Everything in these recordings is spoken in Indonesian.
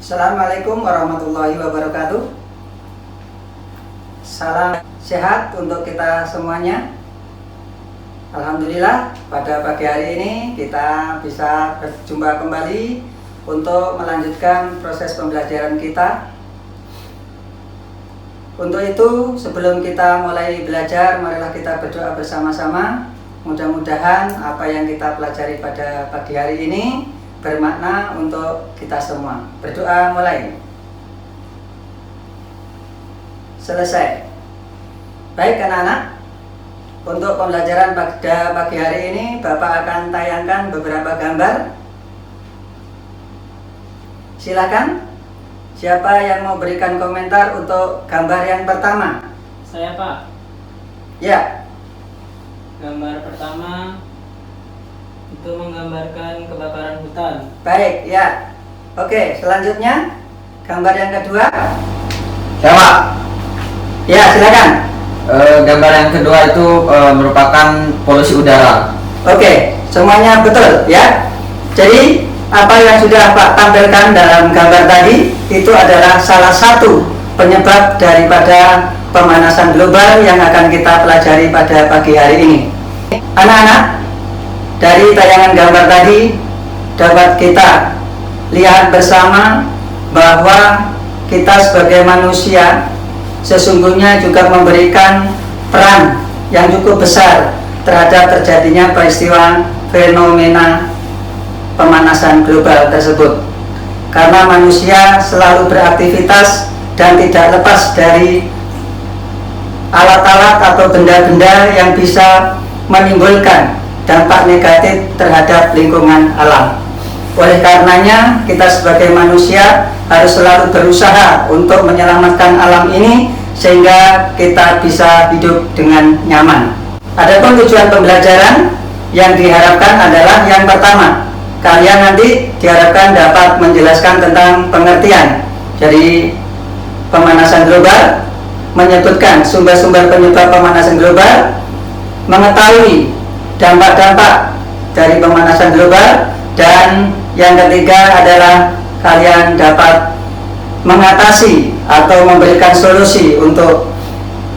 Assalamualaikum warahmatullahi wabarakatuh. Salam sehat untuk kita semuanya. Alhamdulillah, pada pagi hari ini kita bisa berjumpa kembali untuk melanjutkan proses pembelajaran kita. Untuk itu, sebelum kita mulai belajar, marilah kita berdoa bersama-sama. Mudah-mudahan apa yang kita pelajari pada pagi hari ini bermakna untuk kita semua. Berdoa mulai. Selesai. Baik anak-anak, untuk pembelajaran pada pagi hari ini Bapak akan tayangkan beberapa gambar. Silakan. Siapa yang mau berikan komentar untuk gambar yang pertama? Saya, Pak. Ya. Gambar pertama itu menggambarkan kebakaran hutan. Baik, ya. Oke, selanjutnya gambar yang kedua. Ya, Pak. Ya, silakan. Gambar yang kedua itu merupakan polusi udara. Oke, semuanya betul ya. Jadi apa yang sudah Pak tampilkan dalam gambar tadi itu adalah salah satu penyebab daripada pemanasan global yang akan kita pelajari pada pagi hari ini. Anak-anak, dari tayangan gambar tadi dapat kita lihat bersama bahwa kita sebagai manusia sesungguhnya juga memberikan peran yang cukup besar terhadap terjadinya peristiwa fenomena pemanasan global tersebut, karena manusia selalu beraktivitas dan tidak lepas dari alat-alat atau benda-benda yang bisa menimbulkan dampak negatif terhadap lingkungan alam. Oleh karenanya kita sebagai manusia harus selalu berusaha untuk menyelamatkan alam ini sehingga kita bisa hidup dengan nyaman. Adapun tujuan pembelajaran yang diharapkan adalah yang pertama, kalian nanti diharapkan dapat menjelaskan tentang pengertian. Jadi pemanasan global, menyebutkan sumber-sumber penyebab pemanasan global, mengetahui dampak-dampak dari pemanasan global, dan yang ketiga adalah kalian dapat mengatasi atau memberikan solusi untuk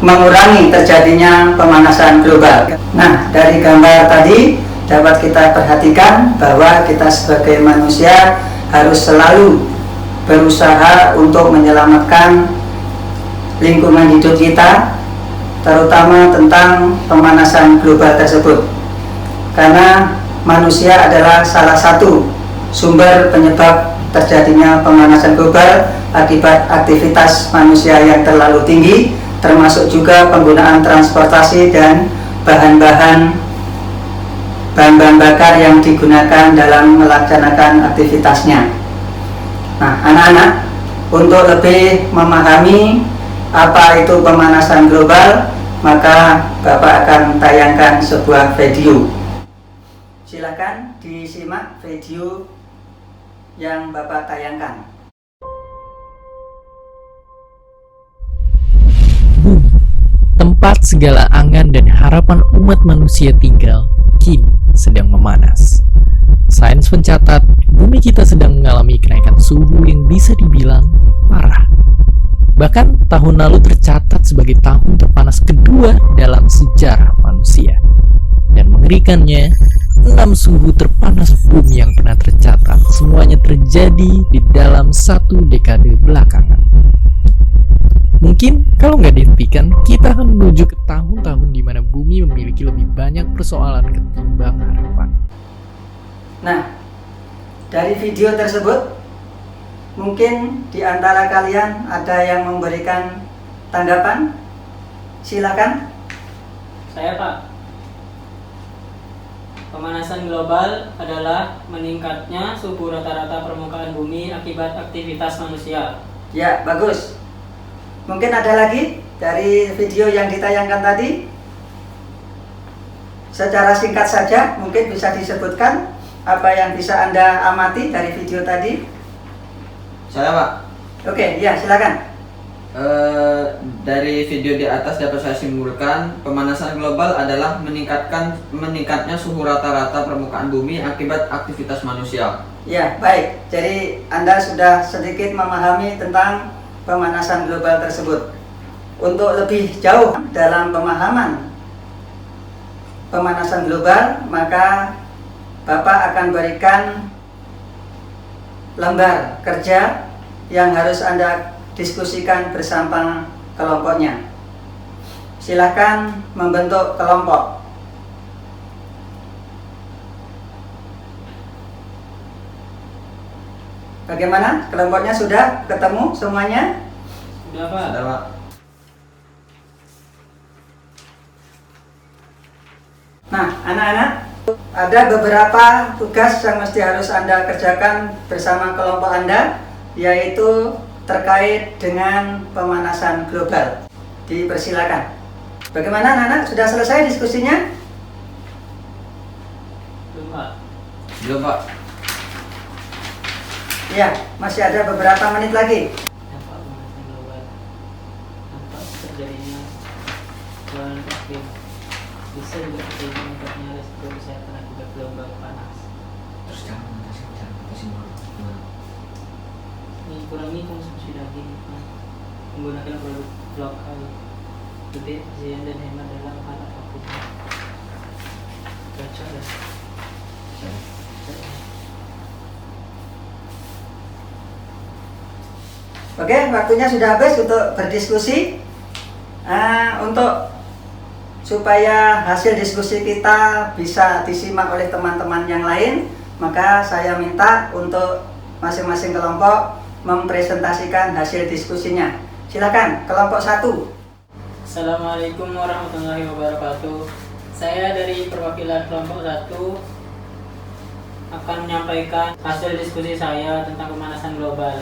mengurangi terjadinya pemanasan global. Nah, dari gambar tadi dapat kita perhatikan bahwa kita sebagai manusia harus selalu berusaha untuk menyelamatkan lingkungan hidup kita, terutama tentang pemanasan global tersebut, karena manusia adalah salah satu sumber penyebab terjadinya pemanasan global akibat aktivitas manusia yang terlalu tinggi, termasuk juga penggunaan transportasi dan bahan-bahan bakar yang digunakan dalam melaksanakan aktivitasnya. Nah, anak-anak, untuk lebih memahami apa itu pemanasan global, maka Bapak akan tayangkan sebuah video. Silakan disimak video yang Bapak tayangkan. Bumi, tempat segala angan dan harapan umat manusia tinggal, kini sedang memanas. Sains mencatat, bumi kita sedang mengalami kenaikan suhu yang bisa dibilang parah. Bahkan tahun lalu tercatat sebagai tahun terpanas kedua dalam sejarah manusia. Dan mengerikannya, 6 suhu terpanas bumi yang pernah tercatat semuanya terjadi di dalam satu dekade belakangan. Mungkin kalau nggak dihentikan, kita akan menuju ke tahun-tahun di mana bumi memiliki lebih banyak persoalan ketimbang harapan. Nah, dari video tersebut, mungkin di antara kalian ada yang memberikan tanggapan. Silakan. Saya, Pak. Pemanasan global adalah meningkatnya suhu rata-rata permukaan bumi akibat aktivitas manusia. Ya, bagus. Mungkin ada lagi dari video yang ditayangkan tadi? Secara singkat saja, mungkin bisa disebutkan apa yang bisa Anda amati dari video tadi? Saya, Pak. Oke, ya silakan. Dari video di atas dapat saya simpulkan pemanasan global adalah meningkatnya suhu rata-rata permukaan bumi akibat aktivitas manusia. Ya, baik. Jadi Anda sudah sedikit memahami tentang pemanasan global tersebut. Untuk lebih jauh dalam pemahaman pemanasan global, maka Bapak akan berikan lembar kerja yang harus Anda diskusikan bersama kelompoknya. Silakan membentuk kelompok. Bagaimana? Kelompoknya sudah ketemu semuanya? Sudah, Pak. Sudah, Pak. Nah, anak-anak, ada beberapa tugas yang mesti harus Anda kerjakan bersama kelompok Anda, yaitu terkait dengan pemanasan global. Dipersilakan. Bagaimana anak-anak? Sudah selesai diskusinya? Belum, Pak. Belum, Pak. Ya, masih ada beberapa menit lagi. Dampak pemanasan global. Dampak terjadinya perubahan iklim. Bisa juga terjadi meningkatnya resiko kesehatan akibat gelombang panas. Terus jangan batasi dulu. Kurangi konsumsi daging, menggunakan produk lokal, lebih efisien dan hemat dalam hal apapun. Baca deh. Oke, waktunya sudah habis untuk berdiskusi. Untuk supaya hasil diskusi kita bisa disimak oleh teman-teman yang lain, maka saya minta untuk masing-masing kelompok mempresentasikan hasil diskusinya. Silakan, kelompok 1. Assalamualaikum warahmatullahi wabarakatuh. Saya dari perwakilan kelompok 1 akan menyampaikan hasil diskusi saya tentang pemanasan global.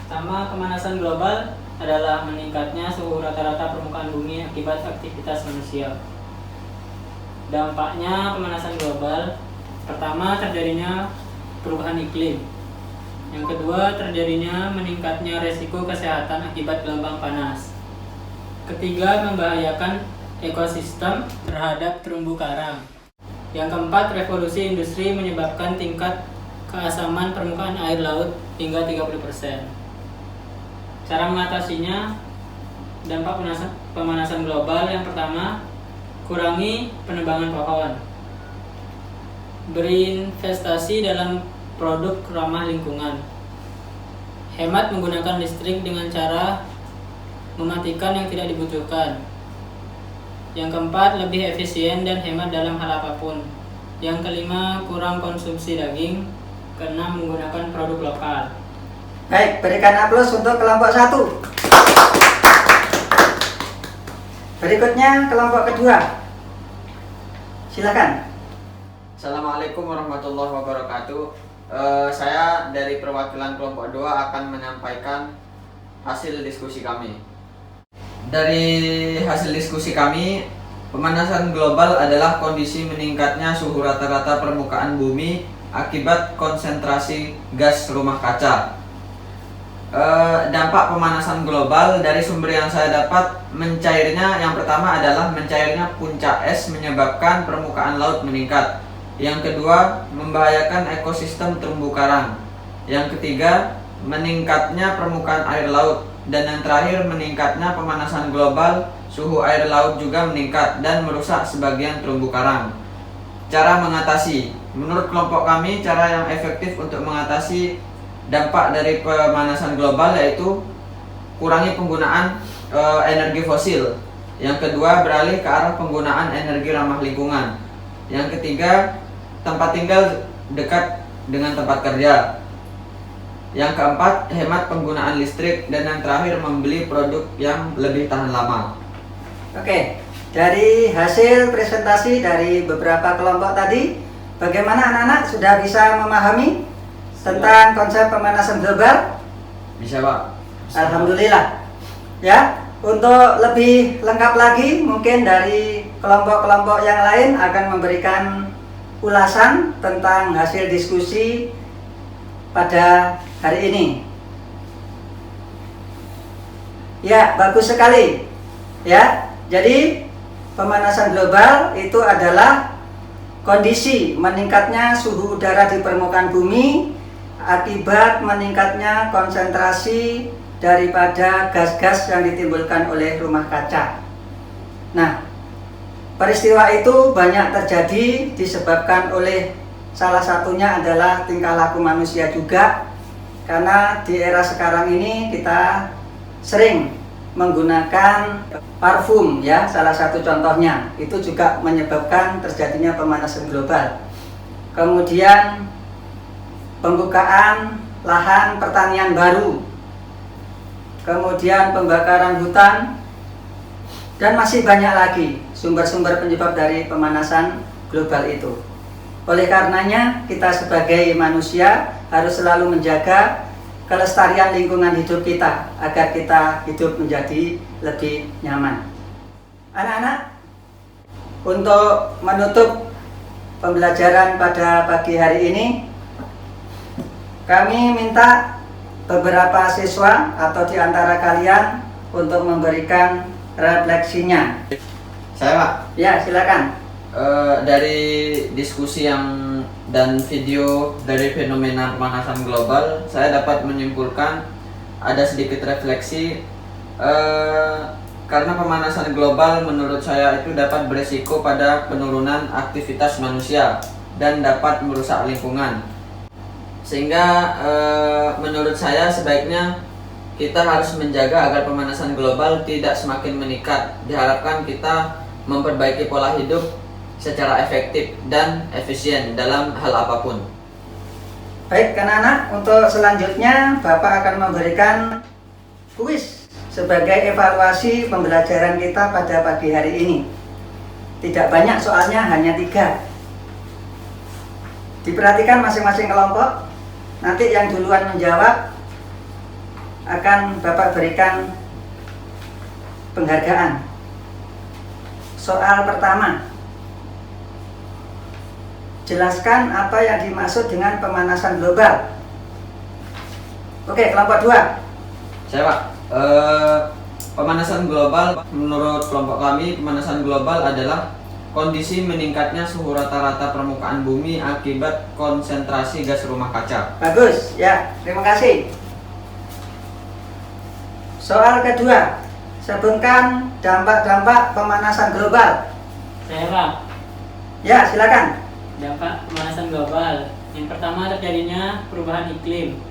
Pertama, pemanasan global adalah meningkatnya suhu rata-rata permukaan bumi akibat aktivitas manusia. Dampaknya pemanasan global, pertama terjadinya perubahan iklim. Yang kedua, terjadinya meningkatnya resiko kesehatan akibat gelombang panas. Ketiga, membahayakan ekosistem terhadap terumbu karang. Yang keempat, revolusi industri menyebabkan tingkat keasaman permukaan air laut hingga 30%. Cara mengatasinya, dampak pemanasan global yang pertama, kurangi penebangan pohon. Berinvestasi dalam produk ramah lingkungan. Hemat menggunakan listrik dengan cara mematikan yang tidak dibutuhkan. Yang keempat, lebih efisien dan hemat dalam hal apapun. Yang kelima, kurang konsumsi daging. Keenam, menggunakan produk lokal. Baik, berikan aplaus untuk kelompok 1. Berikutnya kelompok kedua. Silakan. Assalamualaikum warahmatullahi wabarakatuh. Saya dari perwakilan kelompok 2 akan menyampaikan hasil diskusi kami. Dari hasil diskusi kami, pemanasan global adalah kondisi meningkatnya suhu rata-rata permukaan bumi akibat konsentrasi gas rumah kaca. Dampak pemanasan global dari sumber yang saya dapat, mencairnya, yang pertama adalah mencairnya puncak es menyebabkan permukaan laut meningkat. Yang kedua, membahayakan ekosistem terumbu karang. Yang ketiga, meningkatnya permukaan air laut. Dan yang terakhir, meningkatnya pemanasan global, suhu air laut juga meningkat dan merusak sebagian terumbu karang. Cara mengatasi, menurut kelompok kami, cara yang efektif untuk mengatasi dampak dari pemanasan global yaitu kurangi penggunaan energi fosil. Yang kedua, beralih ke arah penggunaan energi ramah lingkungan. Yang ketiga, tempat tinggal dekat dengan tempat kerja. Yang keempat, hemat penggunaan listrik. Dan yang terakhir, membeli produk yang lebih tahan lama. Oke, dari hasil presentasi dari beberapa kelompok tadi, bagaimana anak-anak sudah bisa memahami tentang konsep pemanasan global? Bisa, Pak? Alhamdulillah. Ya, untuk lebih lengkap lagi, mungkin dari kelompok-kelompok yang lain akan memberikan ulasan tentang hasil diskusi pada hari ini. Ya, bagus sekali. Ya, jadi pemanasan global itu adalah kondisi meningkatnya suhu udara di permukaan bumi akibat meningkatnya konsentrasi daripada gas-gas yang ditimbulkan oleh rumah kaca. Nah, peristiwa itu banyak terjadi disebabkan oleh salah satunya adalah tingkah laku manusia juga, karena di era sekarang ini kita sering menggunakan parfum ya, salah satu contohnya itu juga menyebabkan terjadinya pemanasan global. Kemudian pembukaan lahan pertanian baru, kemudian pembakaran hutan, dan masih banyak lagi sumber-sumber penyebab dari pemanasan global itu. Oleh karenanya, kita sebagai manusia harus selalu menjaga kelestarian lingkungan hidup kita agar kita hidup menjadi lebih nyaman. Anak-anak, untuk menutup pembelajaran pada pagi hari ini, kami minta beberapa siswa atau di antara kalian untuk memberikan refleksinya. Saya Pak. Ya, silakan. Dari diskusi dan video dari fenomena pemanasan global, saya dapat menyimpulkan ada sedikit refleksi karena pemanasan global menurut saya itu dapat beresiko pada penurunan aktivitas manusia dan dapat merusak lingkungan. Sehingga menurut saya sebaiknya kita harus menjaga agar pemanasan global tidak semakin meningkat. Diharapkan kita memperbaiki pola hidup secara efektif dan efisien dalam hal apapun. Baik, anak-anak, untuk selanjutnya Bapak akan memberikan kuis sebagai evaluasi pembelajaran kita pada pagi hari ini. Tidak banyak soalnya, hanya 3. Diperhatikan masing-masing kelompok. Nanti yang duluan menjawab akan Bapak berikan penghargaan. Soal pertama, jelaskan apa yang dimaksud dengan pemanasan global. Oke, kelompok 2. Saya Pak, pemanasan global menurut kelompok kami, pemanasan global adalah kondisi meningkatnya suhu rata-rata permukaan bumi akibat konsentrasi gas rumah kaca. Bagus, ya, terima kasih. Soal kedua, sebutkan dampak-dampak pemanasan global. Saya Pak. Ya, silakan. Dampak pemanasan global. Yang pertama, terjadinya perubahan iklim.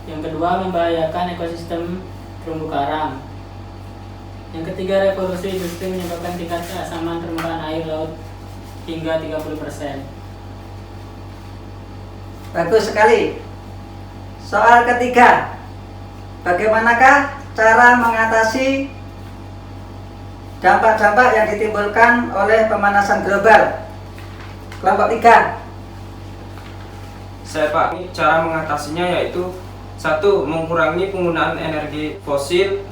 Yang kedua, membahayakan ekosistem terumbu karang. Yang ketiga, revolusi industri menyebabkan tingkat keasaman permukaan air laut hingga 30%. Bagus sekali. Soal ketiga, bagaimanakah cara mengatasi dampak-dampak yang ditimbulkan oleh pemanasan global? Kelompok 3. Saya Pak, cara mengatasinya yaitu 1. Mengurangi penggunaan energi fosil.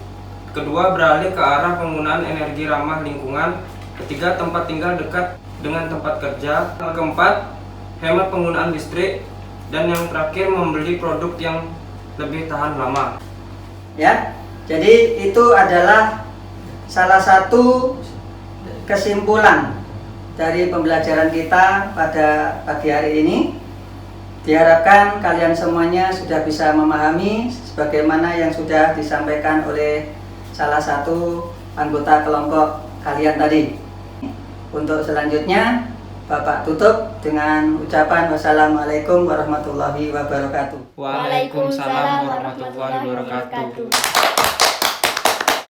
2. Beralih ke arah penggunaan energi ramah lingkungan. 3. Tempat tinggal dekat dengan tempat kerja. 4. Hemat penggunaan listrik. Dan yang terakhir, membeli produk yang lebih tahan lama. Ya, jadi itu adalah salah satu kesimpulan dari pembelajaran kita pada pagi hari ini. Diharapkan kalian semuanya sudah bisa memahami sebagaimana yang sudah disampaikan oleh salah satu anggota kelompok kalian tadi. Untuk selanjutnya, Bapak tutup dengan ucapan wassalamualaikum warahmatullahi wabarakatuh. Waalaikumsalam warahmatullahi wabarakatuh.